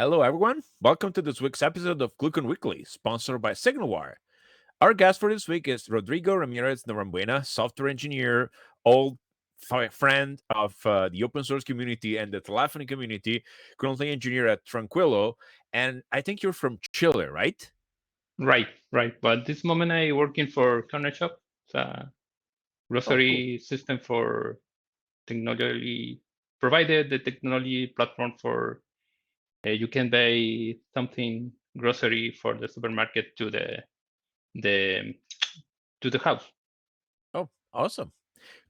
Hello, everyone. Welcome to this week's episode of ClueCon Weekly, sponsored by SignalWire. Our guest for this week is Rodrigo Ramírez Norambuena, software engineer, old friend of the open source community and the telephony community, currently engineer at Tranquilo. And I think you're from Chile, right? Right, right. But this moment I working for Corner Shop. It's a Oh, cool. grocery system for technology provided the technology platform for you can buy something grocery for the supermarket the to the house. Oh, awesome.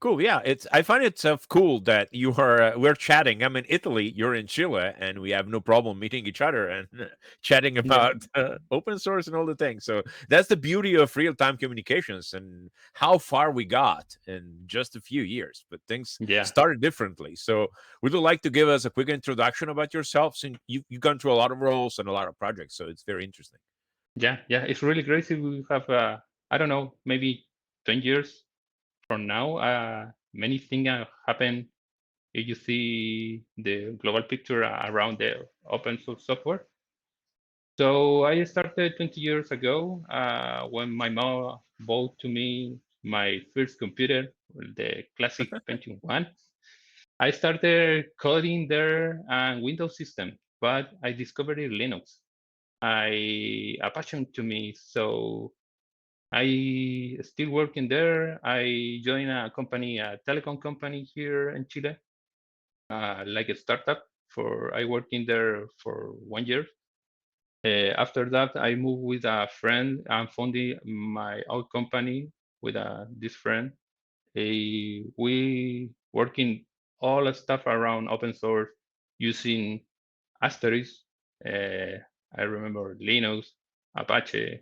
Cool. Yeah, it's. I find it so cool that you are. We're chatting. I'm in Italy. You're in Chile, and we have no problem meeting each other and chatting Yeah, about open source and all the things. So that's the beauty of real time communications and how far we got in just a few years. But things yeah, started differently. So would you like to give us a quick introduction about yourself? Since you've gone through a lot of roles and a lot of projects, so it's very interesting. yeah. It's really crazy. We have I don't know, maybe 20 years from now. Many things happen if you see the global picture around the open source software. So I started 20 years ago when my mom bought to me my first computer, the classic Pentium 1. I started coding there and Windows system, but I discovered Linux. A passion to me. So I still working there. I joined a company, a telecom company here in Chile, like a startup. For I worked in there for 1 year. After that, I moved with a friend and founded my own company with this friend. We working all the stuff around open source using Asterisk. Uh, I remember Linux, Apache,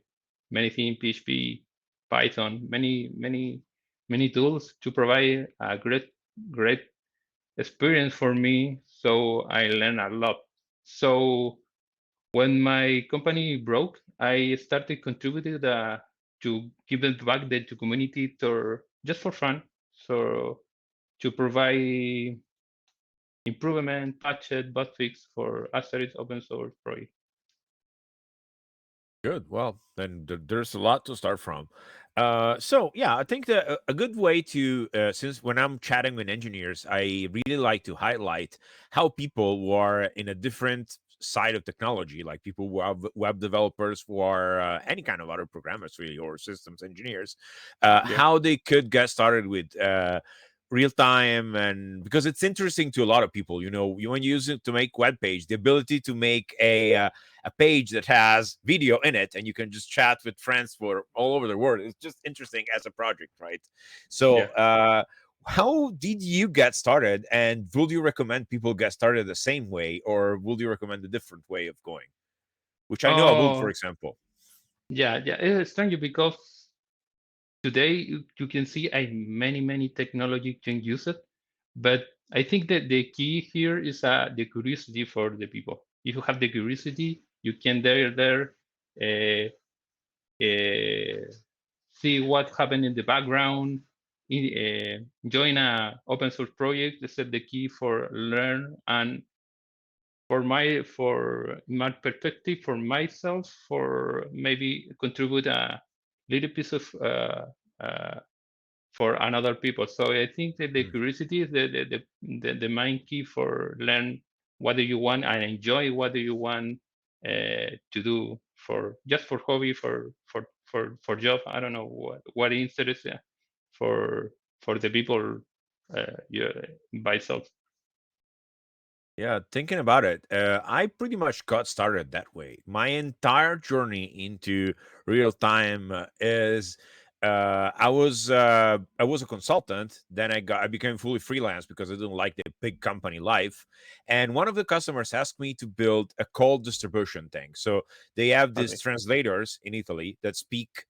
many things, PHP, Python, many tools to provide a great experience for me. So I learned a lot. So when my company broke, I started contributing to give it back to community to just for fun. So to provide improvement, patched, bug fix for Asterisk open source project. Good. Well, then there's a lot to start from. So yeah, I think that a good way to since when I'm chatting with engineers, I really like to highlight how people who are in a different side of technology, like people who are web developers, who are any kind of other programmers, really, or systems engineers, Yeah, how they could get started with real time, and because it's interesting to a lot of people. When you use it to make web page, the ability to make a page that has video in it and you can just chat with friends for all over the world. It's just interesting as a project, right? So yeah. how did you get started, and would you recommend people get started the same way, or would you recommend a different way of going, which I know I would, for Oh, example? yeah. It's strange because today you can see many technology can use it, but I think that the key here is the curiosity for the people. If you have the curiosity, you can there uh, uh, see what happened in the background, join a open source project. This is the key for learn and for my perspective for myself for maybe contribute a little piece of uh, for another people. So I think that the Mm. curiosity is the main key for learn what do you want and enjoy what do you want to do for just for hobby for job. I don't know what interest for for the people yeah, by self. Yeah, thinking about it, I pretty much got started that way. My entire journey into real time is I was a consultant. Then I became fully freelance because I didn't like the big company life. And one of the customers asked me to build a call distribution thing. So they have these Okay. translators in Italy that speak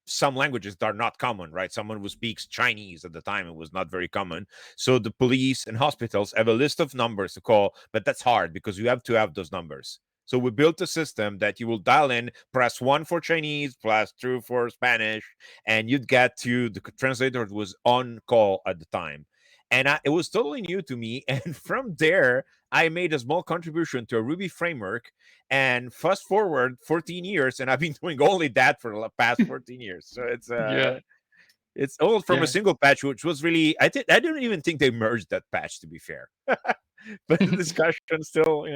some languages that are not common, right? Someone who speaks Chinese at the time, it was not very common. So the police and hospitals have a list of numbers to call, but that's hard because you have to have those numbers. So we built a system that you will dial in, press one for Chinese, press two for Spanish, and you'd get to the translator that was on call at the time. and it was totally new to me. And from there, I made a small contribution to a Ruby framework. And fast forward 14 years, and I've been doing only that for the past 14 years. So Yeah. it's all from a Yeah. single patch, which was really I didn't even think they merged that patch, to be fair. But the discussion still,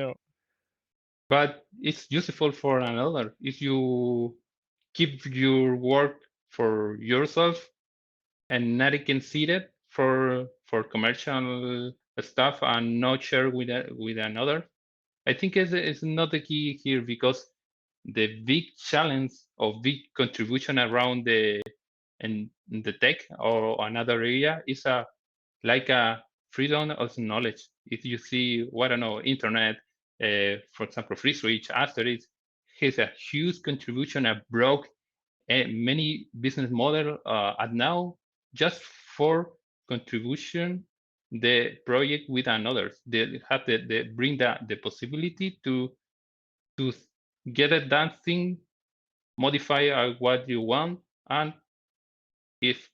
But it's useful for another. If you keep your work for yourself and not considered for commercial stuff and not share with another, I think is not the key here, because the big challenge or big contribution around the tech or another area is like a freedom of knowledge. If you see, I don't know, internet, for example, free switch, Asterisk, has a huge contribution and broke many business model at now just for contribution the project with another. They have the bring the possibility to get it done thing, modify what you want, and if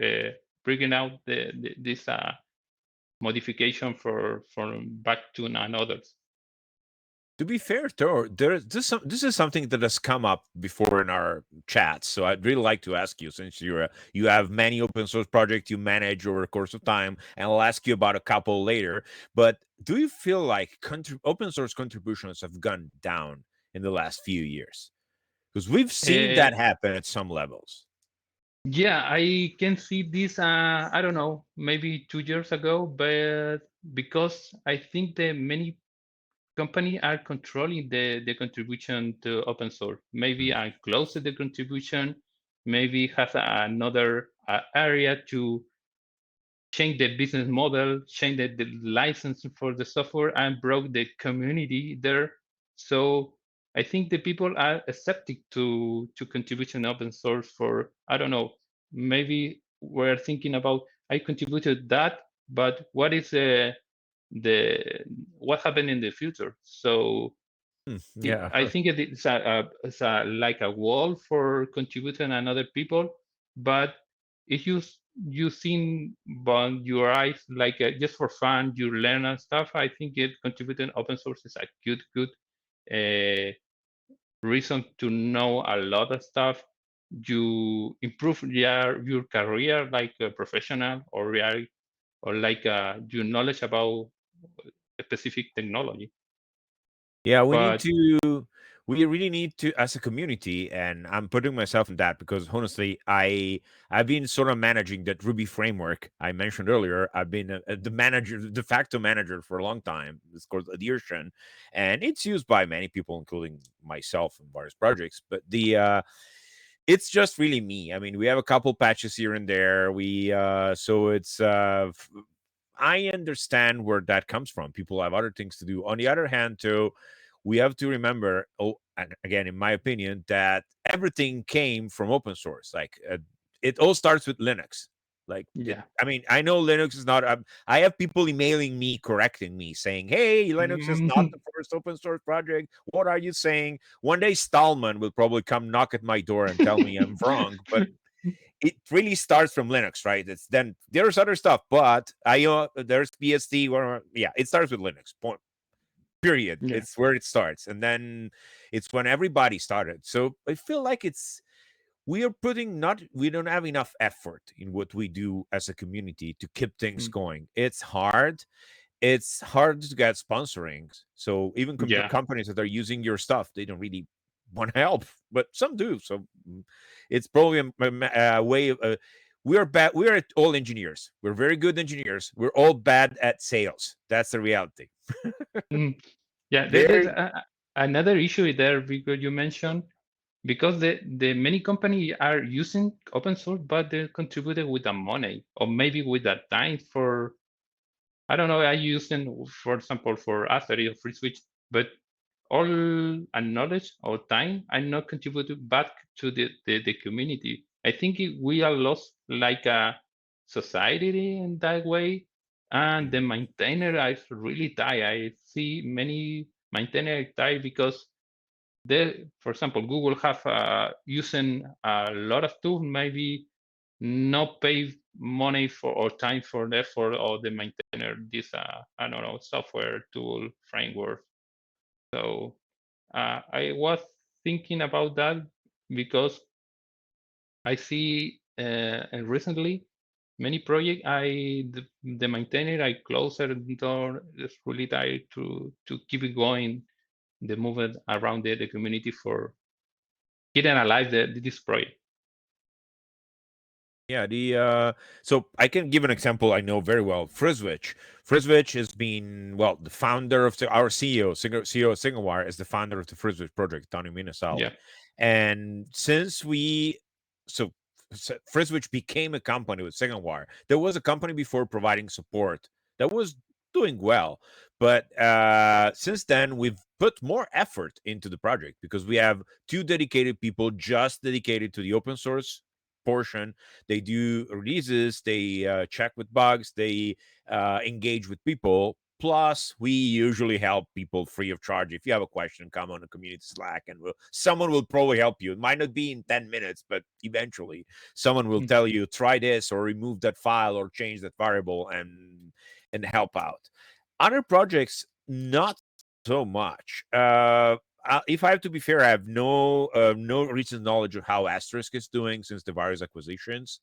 uh, bringing out this modification for back to others. to be fair, though, this is something that has come up before in our chats. So I'd really like to ask you, since you have many open source projects you manage over the course of time, and I'll ask you about a couple later. But do you feel like open source contributions have gone down in the last few years? Because we've seen Uh, that happen at some levels. yeah, I can see this. I don't know, maybe 2 years ago, but because I think the many company are controlling the contribution to open source. Maybe I close the contribution, maybe have another area to change the business model, change the license for the software, and broke the community there. So I think the people are accepting to contribution open source for, I don't know, maybe we're thinking about I contributed that, but what is the what happened in the future? So Yeah. I think it's a like a wall for contributing another people, but if you think on your eyes like just for fun, you learn and stuff. I think it contributing open source is a good uh, reason to know a lot of stuff. You improve your career like a professional or like your knowledge about a specific technology. Yeah, But we really need to, as a community, and I'm putting myself in that because honestly, I've been sort of managing that Ruby framework I mentioned earlier. I've been the manager, de facto manager for a long time. It's called Adhesion, and it's used by many people, including myself in various projects. But it's just really me. I mean, we have a couple patches here and there. So it's I understand where that comes from. People have other things to do. On the other hand, too, we have to remember, and again, in my opinion, that everything came from open source. Like it all starts with Linux. Like it, yeah. I mean, I know Linux is not. I have people emailing me, correcting me, saying, "Hey, Linux is not the first open source project. What are you saying?" One day, Stallman will probably come knock at my door and tell me I'm wrong. But it really starts from Linux, right? It's then there's other stuff, but I there's BSD. Yeah, it starts with Linux. Point. Period. Yeah. It's where it starts, and then it's when everybody started. So I feel like we are putting not we don't have enough effort in what we do as a community to keep things Mm. going. It's hard to get sponsoring. So even Yeah. companies that are using your stuff, they don't really want to help, but some do. So it's probably a way of. We are bad. We are all engineers. We're very good engineers. We're all bad at sales. That's the reality. Mm. Yeah, there's Very. another issue there because you mentioned because the many company are using open source, but they contributed with the money or maybe with the time for I don't know. I use them for example for Astery or Free Switch, but all knowledge or time are not contributed back to the community. I think we are lost like a society in that way, and the maintainer is really die. I see many maintainer die because they, for example, Google have using a lot of tools, maybe not pay money for or time for the effort of the maintainer this I don't know, software tool framework. So I was thinking about that because I see recently many projects the maintainer I close the door is really tired to keep it going the movement around the community for keeping alive this project. Yeah, so I can give an example I know very well. Friswitch. Friswitch has been, well, the founder of our CEO of SignalWire is the founder of the Friswitch project, Tony Minasalt. Yeah. And since so Friswitch became a company with SignalWire. There was a company before providing support that was doing well, but since then we've put more effort into the project because we have two dedicated people just dedicated to the open source portion. They do releases, they check with bugs, they engage with people. Plus, we usually help people free of charge. If you have a question, come on the community Slack, and someone will probably help you. It might not be in 10 minutes, but eventually someone will Mm. tell you try this or remove that file or change that variable and help out. Other projects, not so much. If I have to be fair, I have no recent knowledge of how Asterisk is doing since the various acquisitions.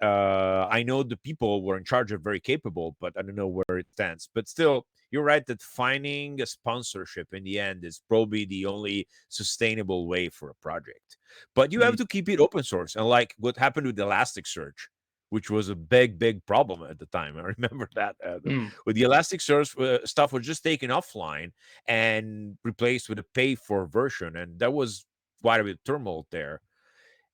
I know the people were in charge are very capable, but I don't know where it stands. But still, you're right that finding a sponsorship in the end is probably the only sustainable way for a project. But you have Mm. to keep it open source. And like what happened with Elasticsearch, which was a big problem at the time. I remember that Mm. with the Elasticsearch stuff was just taken offline and replaced with a pay for version, and that was quite a bit of turmoil there.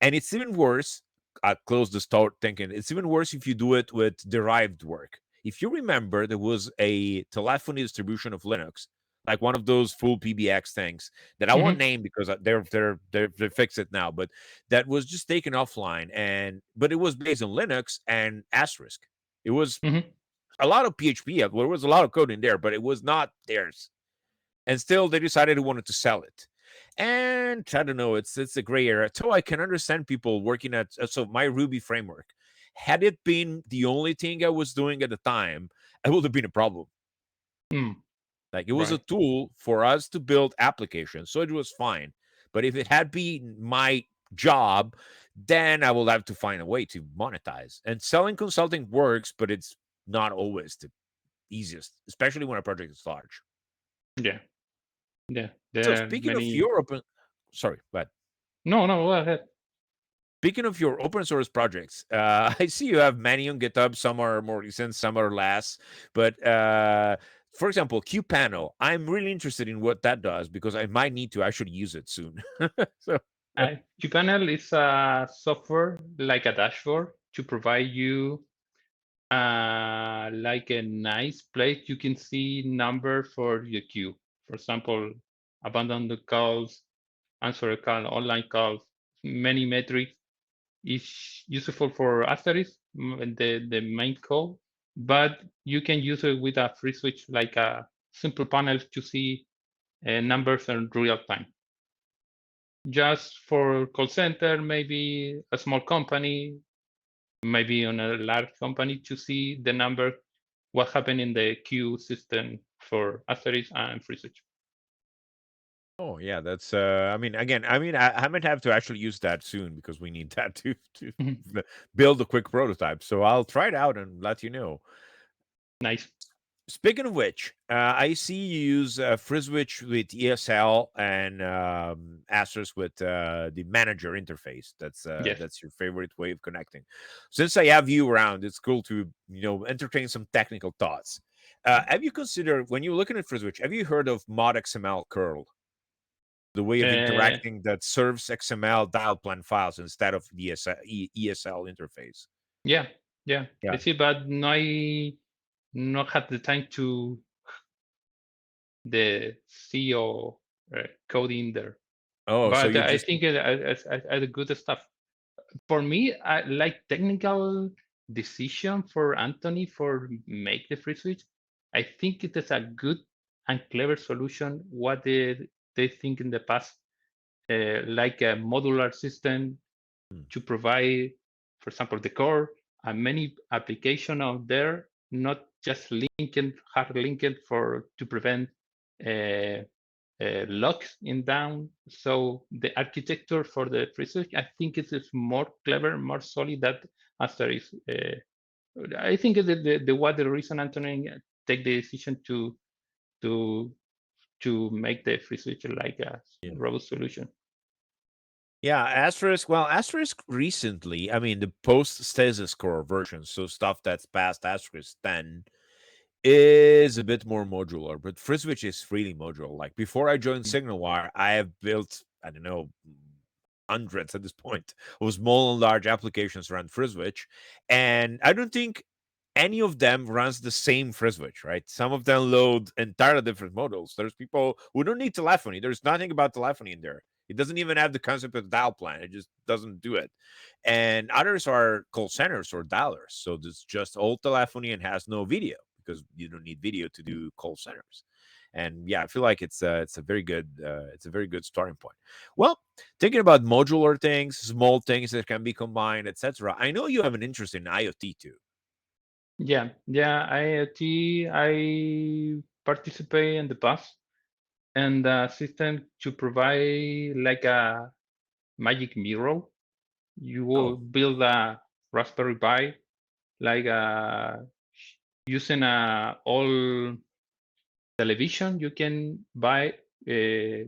And it's even worse. I close the start thinking it's even worse if you do it with derived work. If you remember, there was a telephony distribution of Linux, like one of those full PBX things that I won't Mm-hmm. name because they fixed it now, but that was just taken offline, and but it was based on Linux and Asterisk. It was Mm-hmm. a lot of PHP. There was a lot of code in there, but it was not theirs. And still, they decided they wanted to sell it. And I don't know, it's a gray area. So I can understand people working at so my Ruby framework. Had it been the only thing I was doing at the time, it would have been a problem. Mm. Like it was a Right. tool for us to build applications, so it was fine. But if it had been my job, then I will have to find a way to monetize. And selling consulting works, but it's not always the easiest, especially when a project is large. Yeah. Yeah. So There are speaking of many. your open, sorry, but No, no, go ahead. speaking of your open source projects, I see you have many on GitHub. Some are more recent, some are less. But for example, QPanel, I'm really interested in what that does because I might need to actually use it soon. so, cPanel is a software like a dashboard to provide you like a nice place you can see number for your queue. For example, abandoned calls, answer a call, online calls, many metrics is useful for Asterisk, the main code, but you can use it with a free switch like a simple panel to see numbers in real time. Just for call center, maybe a small company, maybe on a large company to see the number, what happened in the queue system for Asterisk and free switch. oh yeah, that's. I might have to actually use that soon because we need that to Mhm. build a quick prototype. So I'll try it out and let you know. Nice. Speaking of which, I see you use Friswitch with ESL and Asterisk with the manager interface. Yes. That's your favorite way of connecting. Since I have you around, it's cool to entertain some technical thoughts. Have you considered when you're looking at Friswitch? Have you heard of mod XML curl? The way of Uh, interacting that serves XML dial plan files instead of the ESL interface. yeah, yeah. I Yeah. see, but no, I not had the time to the CEO code in there. Oh, so But you I just think it's a good stuff. For me, I like technical decision for Anthony for make the free switch. I think it is a good and clever solution. What they think in the past, like a modular system hmm. to provide, for example, the core many application out there, not just linking, hard linking for to prevent uh, locks in down. So the architecture for the free switch, I think it is more clever, more solid that Aster is. I think the what the reason Anthony take the decision to to make the free switch like a Yeah. robust solution. Yeah, Asterisk. Well, Asterisk recently, I mean, the post stasis core version, so stuff that's past Asterisk 10, is a bit more modular, but FreeSwitch is really modular. Like before I joined SignalWire, I have built, I don't know, hundreds at this point of small and large applications around FreeSwitch. And I don't think any of them runs the same FreeSwitch, right? Some of them load entirely different models. There's people who don't need telephony. There's nothing about telephony in there. It doesn't even have the concept of dial plan. It just doesn't do it. And others are call centers or dialers. So it's just old telephony and has no video because you don't need video to do call centers. And yeah, I feel like it's a very good it's a very good starting point. Well, thinking about modular things, small things that can be combined, etc. I know you have an interest in IoT too. Yeah, yeah. IoT, I participate in the past and the system to provide like a magic mirror. You will Oh, build a Raspberry Pi like using a old television. You can buy a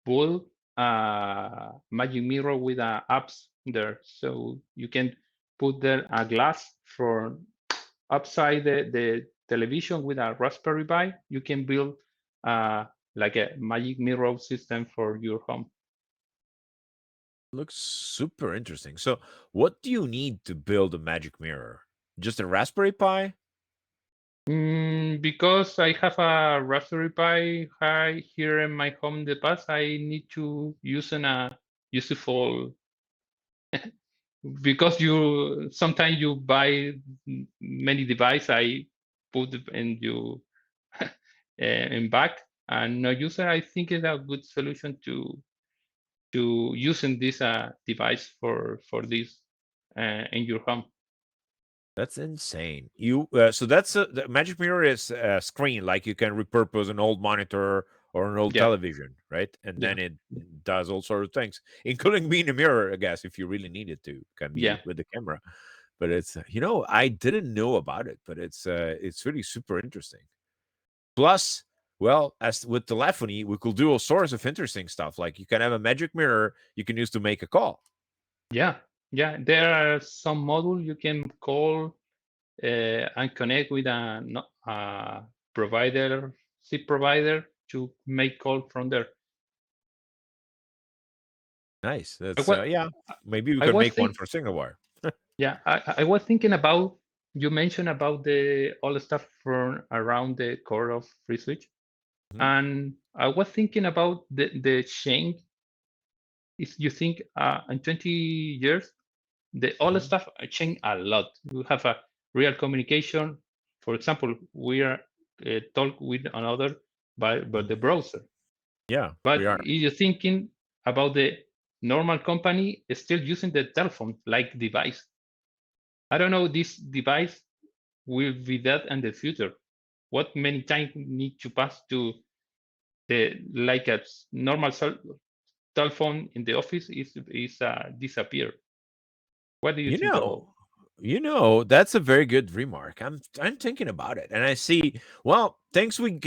build a magic mirror with apps there, so you can put there a glass for upside the television with a Raspberry Pi. You can build like a magic mirror system for your home. looks super interesting. So, what do you need to build a magic mirror? Just a Raspberry Pi? Because I have a Raspberry Pi here in my home in the past, I need to use a useful because you sometimes you buy many devices. I put in you in back and no user. I think is a good solution to using this device for this in your home. That's insane. You so that's the magic mirror is a screen like you can repurpose an old monitor or an old Yeah, television, right? And yeah, then it does all sorts of things, including being a mirror, I guess, if you really need it to, can yeah, be with the camera. But it's I didn't know about it, but it's really super interesting. Plus, well, as with telephony, we could do all sorts of interesting stuff. Like you can have a magic mirror you can use to make a call. yeah, yeah. There are some module you can call and connect with a provider, SIP provider to make call from there. Nice. I That's was, yeah. Maybe we I can was make one think, for Singapore. yeah, I was thinking about you mentioned about the all the stuff from around the core of Free Switch, Mhm, and I was thinking about the change. If you think in 20 years, the all the mhm. stuff changed a lot. We have a real communication. For example, we are talk with another by Mhm. the browser. Yeah, we But are. if you're thinking about the normal company is still using the telephone like device. I don't know this device will be that in the future. What many time need to pass to the like a normal telephone in the office is disappear. What do you You think about? know, that's a very good remark. I'm thinking about it, and I see. Well, things we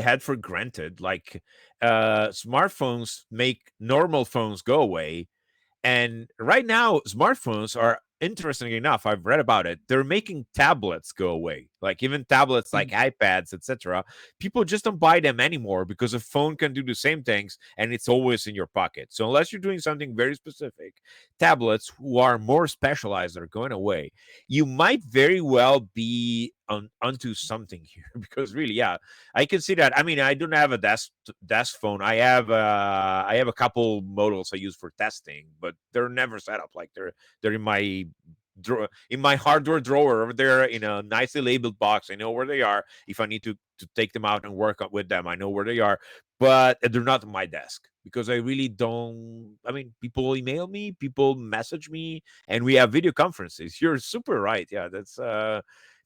had for granted, like smartphones make normal phones go away. And right now, smartphones are interestingly enough, I've read about it. They're making tablets go away, like even tablets like Mm, iPads, etc. People just don't buy them anymore because a phone can do the same things and it's always in your pocket. So unless you're doing something very specific, tablets who are more specialized are going away. You might very well be onto something here because really, yeah, I can see that. I mean, I don't have a desk phone. I have a couple models I use for testing, but they're never set up. Like they're in my in my hardware drawer over there in a nicely labeled box. I know where they are. If I need to take them out and work with them. I know where they are, but they're not on my desk because I really don't. I mean, people email me, people message me, and we have video conferences. You're super right. Yeah, that's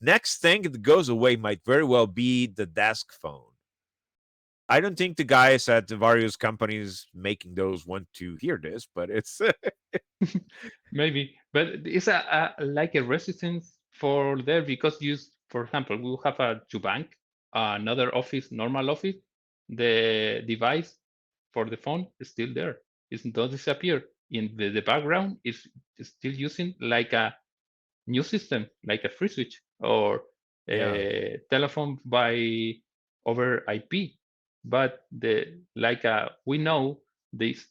next thing that goes away might very well be the desk phone. I don't think the guys at the various companies making those want to hear this, but it's Maybe, but it's a like a resistance for there because you, for example, we have a to bank, another office, normal office, the device for the phone is still there. It's not disappear. In the background is still using like a new system, like a free switch or yeah. a telephone by over IP. But the like we know this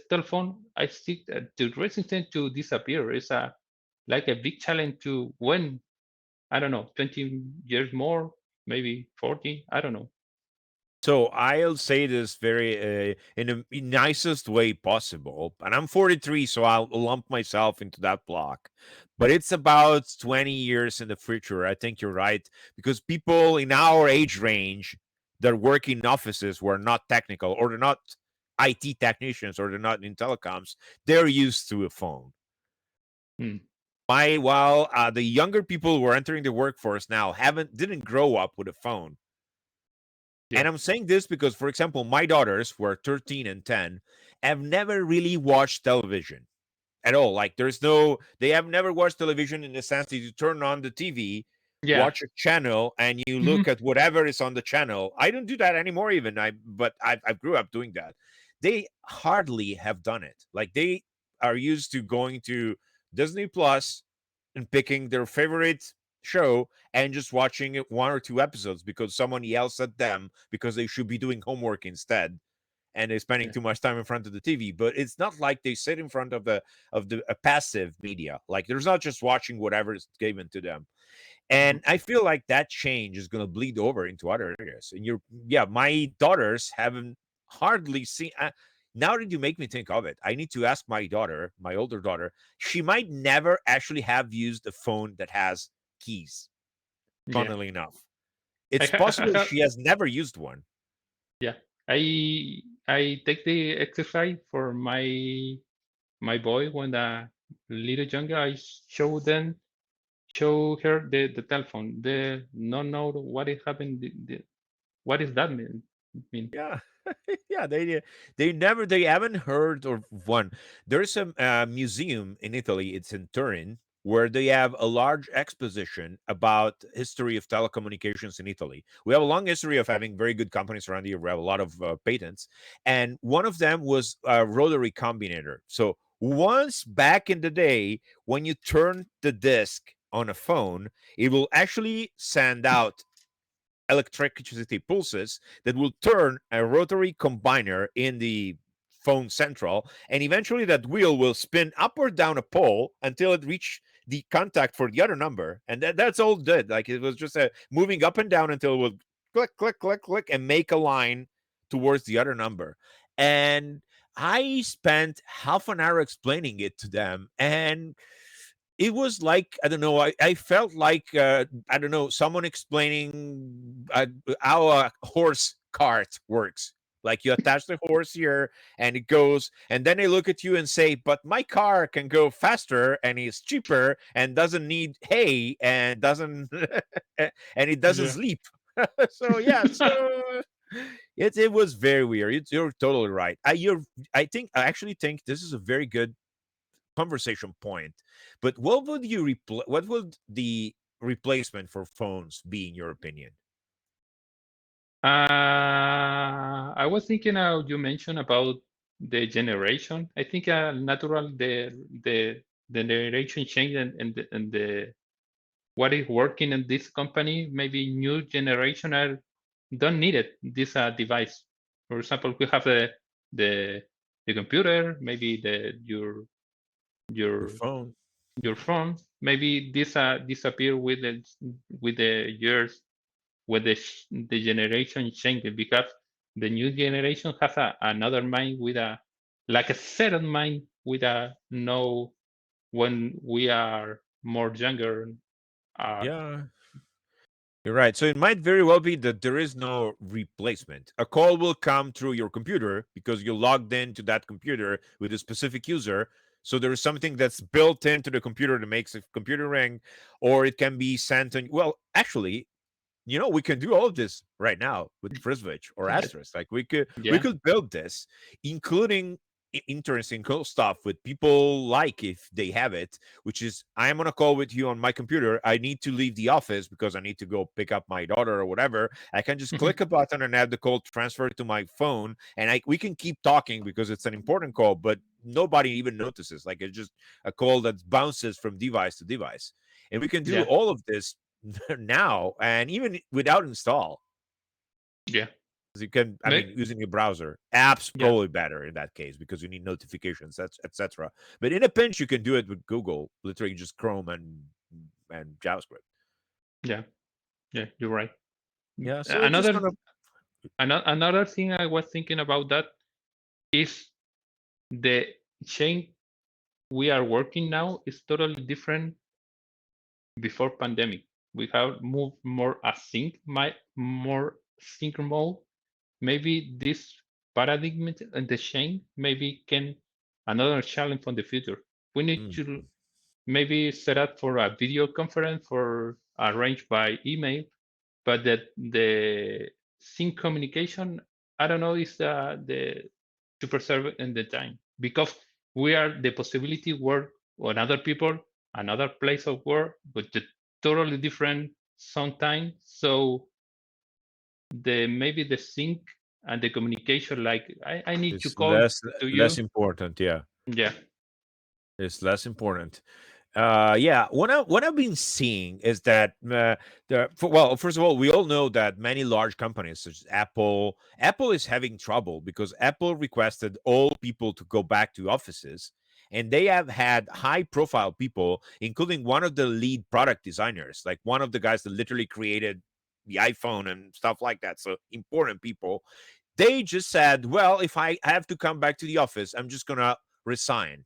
telephone I think the resistance to disappear is a like a big challenge to when I don't know 20 years more, maybe 40, I don't know. So I'll say this very in the nicest way possible, and I'm 43, so I'll lump myself into that block. But it's about 20 years in the future. I think you're right because people in our age range that work in offices who are not technical or they're not IT technicians or they're not in telecoms, they're used to a phone. Hmm. My while the younger people who are entering the workforce now haven't didn't grow up with a phone. Yeah. And I'm saying this because, for example, my daughters, who are 13 and 10, have never really watched television at all. Like, they have never watched television in the sense that you turn on the TV, Yeah. watch a channel, and you Mhm. look at whatever is on the channel. I don't do that anymore, even. But I grew up doing that. They hardly have done it. Like, they are used to going to Disney Plus and picking their favorite show and just watching it 1 or 2 episodes because someone yells at them because they should be doing homework instead and they're spending Yeah. too much time in front of the TV. But it's not like they sit in front of the a passive media. Like there's not just watching whatever is given to them. Mhm. And I feel like that change is going to bleed over into other areas. And yeah, my daughters haven't hardly seen. Now that you make me think of it, I need to ask my daughter, my older daughter. She might never actually have used a phone that has keys. Yeah. Funnily enough, I, it's ha- I possible have she has never used one. yeah. I take the exercise for my boy when the little younger. I show her the telephone. The not know what is happening. What is that mean? Yeah, yeah, they haven't heard of one. There's a museum in Italy. It's in Turin, where they have a large exposition about history of telecommunications in Italy. We have a long history of having very good companies around here. We have a lot of patents, and one of them was a rotary combinator. So once back in the day, when you turn the disc on a phone, it will actually send out electricity pulses that will turn a rotary combiner in the phone central, and eventually that wheel will spin up or down a pole until it reached the contact for the other number, and that's all it did. Like it was just moving up and down until it would click click click click and make a line towards the other number. And I spent half an hour explaining it to them, and it was like I don't know. I felt like I don't know someone explaining how a horse cart works. Like you attach the horse here, and it goes, and then they look at you and say, "But my car can go faster, and it's cheaper, and doesn't need hay, and doesn't, and it doesn't Yeah. sleep." So yeah, so it was very weird. You're totally right. I actually think this is a very good conversation point. But what would the replacement for phones be in your opinion? I was thinking you mentioned about the generation. I think natural the generation change and the what is working in this company. Maybe new generation are don't need it this device. For example, we have the the computer, maybe the Your your phone. your phone. Maybe this disappear with the years with the generation changing because the new generation has another mind with a like a certain mind with a no when we are more younger uh Yeah. You're right. So it might very well be that there is no replacement. A call will come through your computer because you logged into that computer with a specific user. So there is something that's built into the computer that makes a computer ring, or it can be sent. And well, actually, we can do all of this right now with Frisbridge or Yes. Asterisk. Like we Yeah. could build this, including interesting cool stuff with people like if they have it, which is I am on a call with you on my computer. I need to leave the office because I need to go pick up my daughter or whatever. I can just click a button and have the call transferred to my phone, and we can keep talking because it's an important call, but nobody even notices. Like it's just a call that bounces from device to device, and we can do Yeah. all of this now and even without install. Yeah. 'Cause you can, I Make, mean, using your browser, apps yeah. probably better in that case because you need notifications, etc. But in a pinch, you can do it with Google, literally just Chrome and JavaScript. Yeah. Yeah. You're right. Yeah, so it's just Another gonna. another thing I was thinking about that is the chain we are working now is totally different before pandemic. We have moved more async, more sync mode. Maybe this paradigm and the chain maybe can another challenge for the future. We need Mm, to maybe set up for a video conference for arranged by email, but the sync communication, I don't know, is the to preserve in the time because we are the possibility work on other people, another place of work, but the totally different sometime. So the maybe the sync and the communication, like I need to it's call to less you. important. Yeah, Yeah. it's less important. Yeah, what I've been seeing is that well, first of all, we all know that many large companies such as Apple is having trouble because Apple requested all people to go back to offices, and they have had high profile people, including one of the lead product designers, like one of the guys that literally created the iPhone and stuff like that. So important people. They just said, well, if I have to come back to the office, I'm just gonna resign.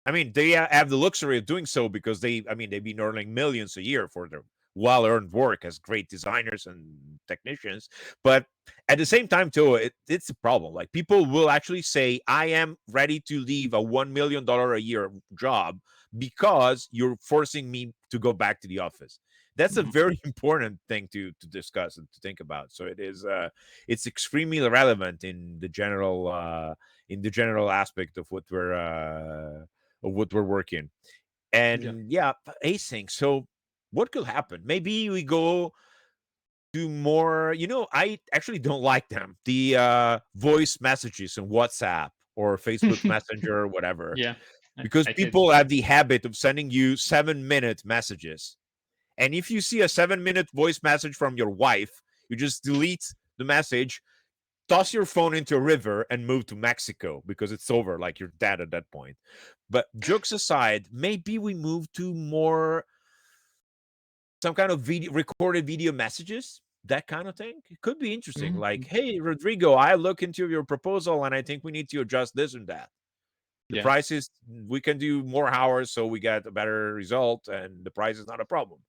I mean, they have the luxury of doing so because they've been earning millions a year for their well earned work as great designers and technicians. But at the same time, too, it's a problem. Like people will actually say, I am ready to leave a $1 million a year job because you're forcing me to go back to the office. That's a Mhm. very important thing to discuss and to think about. So it's extremely relevant in the general aspect of what we're working. Yeah. And yeah, async. So what could happen? Maybe we go to more, I actually don't like them. The voice messages on WhatsApp or Facebook Messenger or whatever, Yeah. because I hate it. people have the habit of sending you 7-minute messages. And if you see a 7-minute voice message from your wife, you just delete the message, toss your phone into a river and move to Mexico because it's over, like you're dead at that point. But jokes aside, maybe we move to more some kind of recorded video messages, that kind of thing. It could be interesting. Like, Mhm. hey, Rodrigo, I look into your proposal and I think we need to adjust this and that. The Yeah. price is, we can do more hours so we get a better result, and the price is not a problem.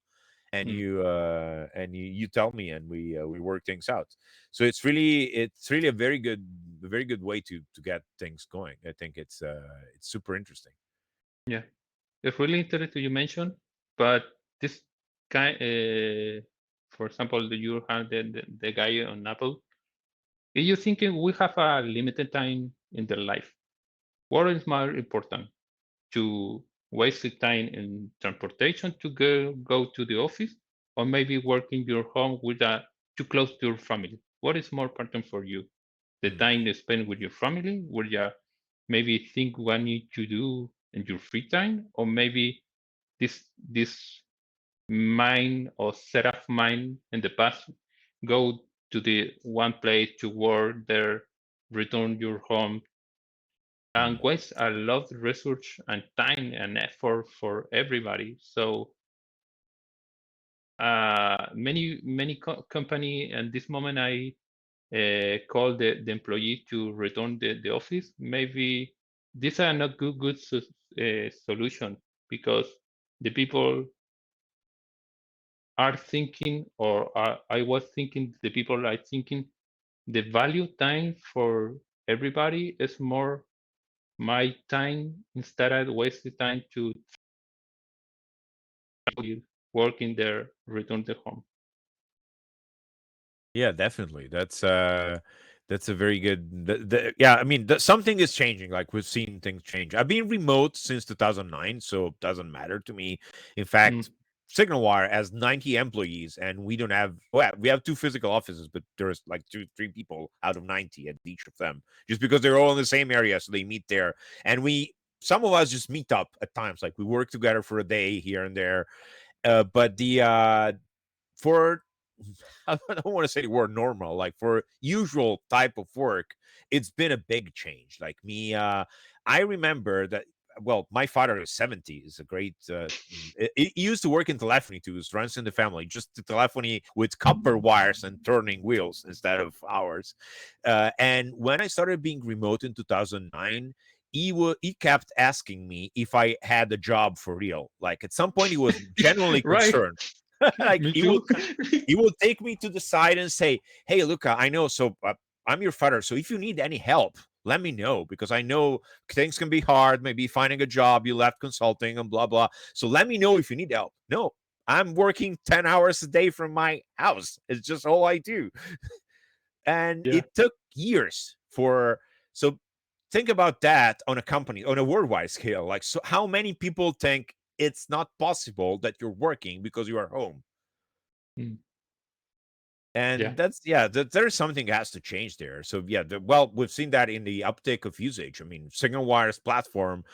And Mm. you tell me, and we work things out. So it's really a very good way to get things going. I think it's super interesting. Yeah. It's really interesting you mentioned, but this kind, for example, you have the guy on Apple. Are you thinking we have a limited time in their life? What is more important? To waste the time in transportation to go to the office, or maybe work in your home with a too close to your family? What is more important for you? The Hmm. time you spend with your family, where you maybe think what you need to do in your free time, or maybe this mind or set of mind in the past go to the one place to work there, return your home, and Hmm. waste a lot of research and time and effort for everybody. So many company at this moment I call the employee to return the office. Maybe these are not good, solution because the people are thinking, or I was thinking, the people are thinking, the value time for everybody is more my time instead of wasted time to work in their return to home. Yeah, definitely. That's a very good. Yeah, I mean, something is changing. Like we've seen things change. I've been remote since 2009, so it doesn't matter to me. In Mm. fact, SignalWire has 90 employees, and we don't have. Well, we have two physical offices, but there's like two, three people out of 90 at each of them, just because they're all in the same area, so they meet there. And we, some of us just meet up at times. Like we work together for a day here and there. But the for I don't want to say the word normal, like for usual type of work, it's been a big change. Like me, I remember that. Well, my father is 70. Is a great. He used to work in telephony too. It runs in the family. Just the telephony with copper wires and turning wheels instead of ours. And when I started being remote in 2009, he kept asking me if I had a job for real. Like at some point, he was genuinely Right. concerned. Like Me too. he will take me to the side and say, "Hey, Luca, I know. So I'm your father. So if you need any help, let me know because I know things can be hard. Maybe finding a job, you left consulting and blah blah. So let me know if you need help." No, I'm working 10 hours a day from my house. It's just all I do, and Yeah. it took years for. So think about that on a company on a worldwide scale. Like, so how many people think it's not possible that you're working because you are home? Mm. Yeah. And that's yeah, there's something that has to change there. So yeah, well, we've seen that in the uptake of usage. I mean, SignalWire's platform,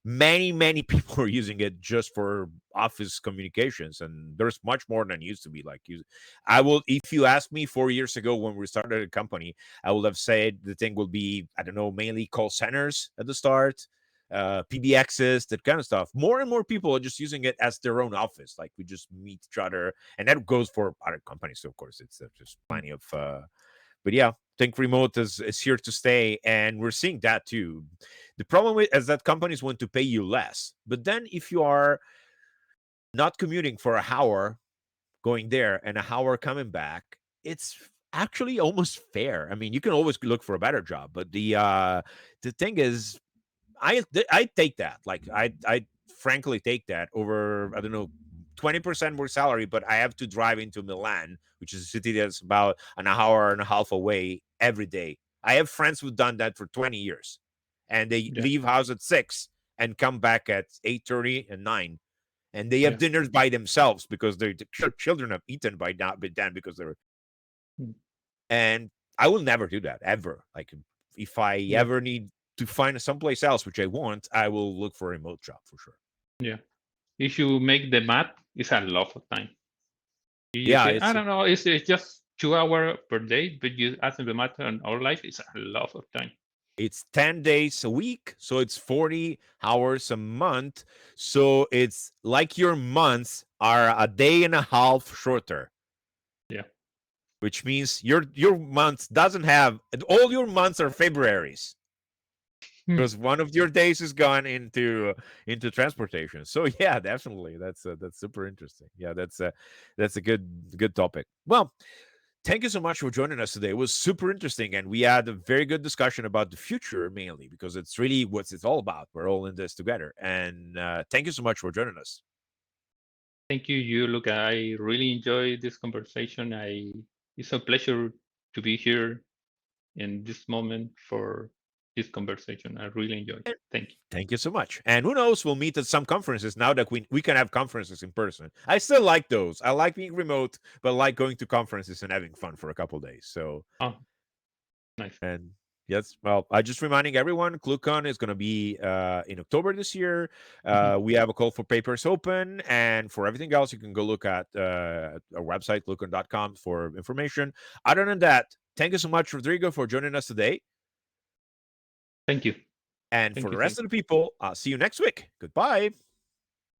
many people are using it just for office communications, and there's much more than used to be. Like you, I will, if you asked me 4 years ago when we started a company, I would have said the thing will be, I don't know, mainly call centers at the start, PBXs, that kind of stuff. More and more people are just using it as their own office. Like we just meet each other, and that goes for other companies. So of course, it's just Mm. plenty of. But yeah, I think remote is here to stay, and we're seeing that too. The problem is that companies want to pay you less, but then if you are not commuting for a hour going there and a hour coming back, it's actually almost fair. I mean, you can always look for a better job, but the thing is, I take that. Like I frankly take that over, I don't know, 20% more salary, but I have to drive into Milan, which is a city that's about an hour and a half away every day. I have friends who've done that for 20 years, and they Yeah. leave house at 6 and come back at 8:30 and 9, and they have Yeah. dinners by themselves because their children have eaten by now by then because they're. Mm. And I will never do that ever. Like if I Yeah. ever need to find someplace else, which I want, I will look for a remote job for sure. Yeah. If you make the math, it's a lot of time. You Yeah, say, I don't know, it's just 2 hours per day, but you ask the math on our life, it's a lot of time. it's 10 days a week, so it's 40 hours a month. So it's like your months are a day and a half shorter, Yeah. which means your month doesn't have all your months are February's Hmm. because one of your days is gone into transportation. So yeah, definitely that's super interesting. Yeah, that's a good topic. Well, thank you so much for joining us today. It was super interesting, and we had a very good discussion about the future mainly because it's really what it's all about. We're all in this together, and thank you so much for joining us. Thank you, you. Look, I really enjoyed this conversation. It's a pleasure to be here in this moment for this conversation. I really enjoyed. And Thank you. thank you so much. And who knows, we'll meet at some conferences now that we can have conferences in person. I still like those. I like being remote, but I like going to conferences and having fun for a couple days. So Oh, nice. and yes, well, I just reminding everyone, ClueCon is going to be in October this year. Mhm. We have a call for papers open, and for everything else, you can go look at our website, ClueCon.com, for information. Other than that, thank you so much, Rodrigo, for joining us today. Thank you. And for Thank the you. rest Thank of you. the people, I'll see you next week. Goodbye.